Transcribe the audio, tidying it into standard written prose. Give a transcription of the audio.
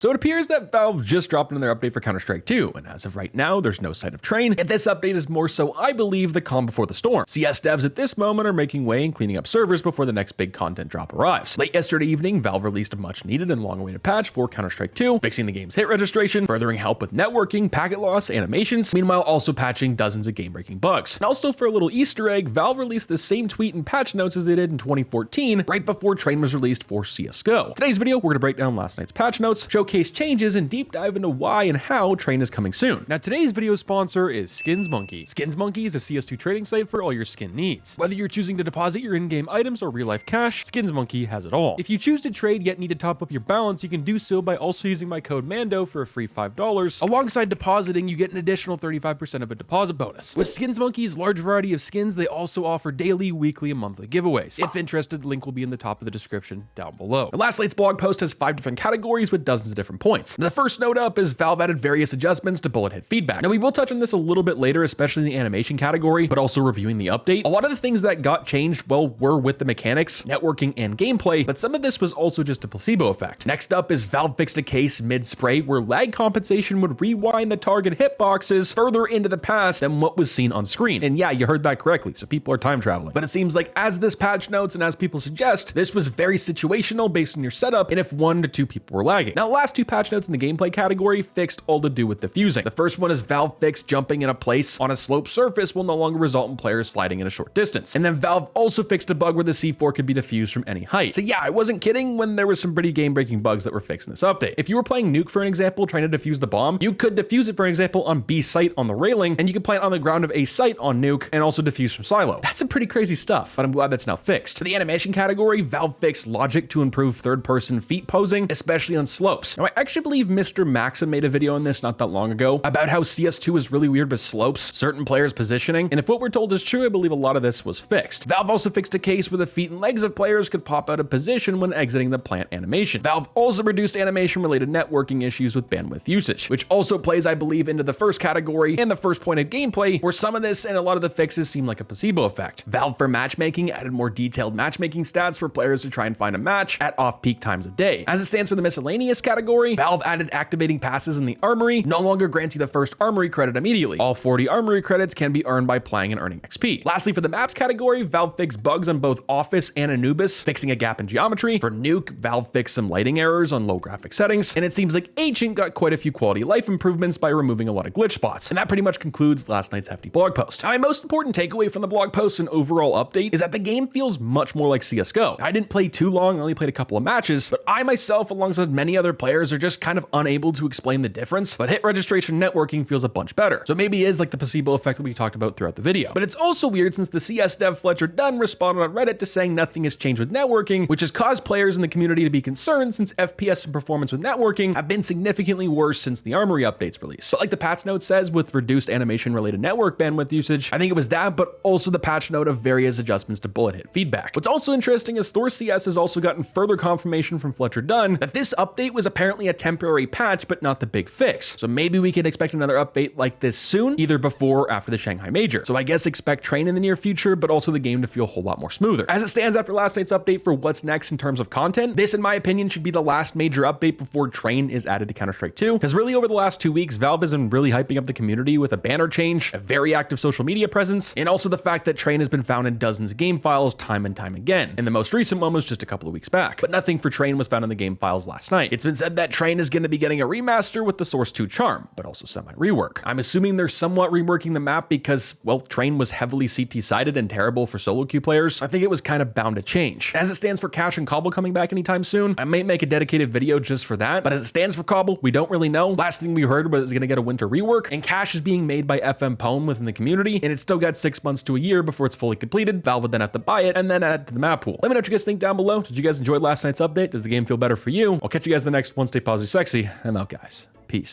So it appears that Valve just dropped in their update for Counter-Strike 2, and as of right now, there's no sight of Train, and this update is more so, I believe, the calm before the storm. CS devs at this moment are making way and cleaning up servers before the next big content drop arrives. Late yesterday evening, Valve released a much-needed and long-awaited patch for Counter-Strike 2, fixing the game's hit registration, furthering help with networking, packet loss, animations, meanwhile also patching dozens of game-breaking bugs. And also for a little Easter egg, Valve released the same tweet and patch notes as they did in 2014, right before Train was released for CSGO. Today's video, we're going to break down last night's patch notes, showcase changes, and deep dive into why and how Train is coming soon. Now today's video sponsor is Skins Monkey. Skins Monkey is a CS2 trading site for all your skin needs. Whether you're choosing to deposit your in-game items or real-life cash, Skins Monkey has it all. If you choose to trade yet need to top up your balance, you can do so by also using my code MANDO for a free $5. Alongside depositing, you get an additional 35% of a deposit bonus. With Skins Monkey's large variety of skins, they also offer daily, weekly, and monthly giveaways. If interested, the link will be in the top of the description down below. Last night's blog post has 5 different categories with dozens of different points. The first note up is Valve added various adjustments to bullet hit feedback. Now we will touch on this a little bit later, especially in the animation category, but also reviewing the update. A lot of the things that got changed, well, were with the mechanics, networking, and gameplay, but some of this was also just a placebo effect. Next up is Valve fixed a case mid-spray where lag compensation would rewind the target hitboxes further into the past than what was seen on screen. And yeah, you heard that correctly, so people are time traveling. But it seems like as this patch notes and as people suggest, this was very situational based on your setup and if 1 to 2 people were lagging. Now the last 2 patch notes in the gameplay category fixed all to do with diffusing. The first one is Valve fixed jumping in a place on a sloped surface will no longer result in players sliding in a short distance. And then Valve also fixed a bug where the C4 could be diffused from any height. So yeah, I wasn't kidding when there was some pretty game-breaking bugs that were fixed in this update. If you were playing Nuke, for an example, trying to defuse the bomb, you could defuse it, for example, on B site on the railing, and you could plant on the ground of A site on Nuke and also defuse from silo. That's some pretty crazy stuff, but I'm glad that's now fixed. For the animation category, Valve fixed logic to improve third-person feet posing, especially on slopes. Now I actually believe Mr. Maxim made a video on this not that long ago about how CS2 is really weird with slopes, certain players positioning, and if what we're told is true, I believe a lot of this was fixed. Valve also fixed a case where the feet and legs of players could pop out of position when exiting the plant animation. Valve also reduced animation-related networking issues with bandwidth usage, which also plays, I believe, into the first category and the first point of gameplay, where some of this and a lot of the fixes seem like a placebo effect. Valve for matchmaking added more detailed matchmaking stats for players to try and find a match at off-peak times of day. As it stands for the miscellaneous category, Valve added activating passes in the armory, no longer grants you the first armory credit immediately. All 40 armory credits can be earned by playing and earning XP. Lastly, for the maps category, Valve fixed bugs on both Office and Anubis, fixing a gap in geometry. For Nuke, Valve fixed some lighting errors on low graphic settings, and it seems like Ancient got quite a few quality of life improvements by removing a lot of glitch spots. And that pretty much concludes last night's hefty blog post. Now, my most important takeaway from the blog post and overall update is that the game feels much more like CSGO. I didn't play too long, I only played a couple of matches, but I myself, alongside many other players, are just kind of unable to explain the difference, but hit registration networking feels a bunch better. So maybe it is like the placebo effect that we talked about throughout the video. But it's also weird since the CS dev Fletcher Dunn responded on Reddit to saying nothing has changed with networking, which has caused players in the community to be concerned since FPS and performance with networking have been significantly worse since the Armory updates release. But like the patch note says, with reduced animation related network bandwidth usage, I think it was that, but also the patch note of various adjustments to bullet hit feedback. What's also interesting is Thor CS has also gotten further confirmation from Fletcher Dunn that this update was apparently a temporary patch, but not the big fix. So maybe we can expect another update like this soon, either before or after the Shanghai Major. So I guess expect Train in the near future, but also the game to feel a whole lot more smoother. As it stands after last night's update for what's next in terms of content, this in my opinion should be the last major update before Train is added to Counter-Strike 2, because really over the last 2 weeks, Valve has been really hyping up the community with a banner change, a very active social media presence, and also the fact that Train has been found in dozens of game files time and time again. And the most recent one was just a couple of weeks back, but nothing for Train was found in the game files last night. It's been said that Train is going to be getting a remaster with the Source 2 charm, but also semi-rework. I'm assuming they're somewhat reworking the map because, well, Train was heavily CT-sided and terrible for solo queue players. I think it was kind of bound to change. As it stands for Cash and Cobble coming back anytime soon, I might make a dedicated video just for that, but as it stands for Cobble, we don't really know. Last thing we heard was it's going to get a winter rework, and Cash is being made by FM Pwn within the community, and it's still got 6 months to a year before it's fully completed. Valve would then have to buy it and then add it to the map pool. Let me know what you guys think down below. Did you guys enjoy last night's update? Does the game feel better for you? I'll catch you guys in the next one. Stay positive, sexy. I'm out, guys. Peace.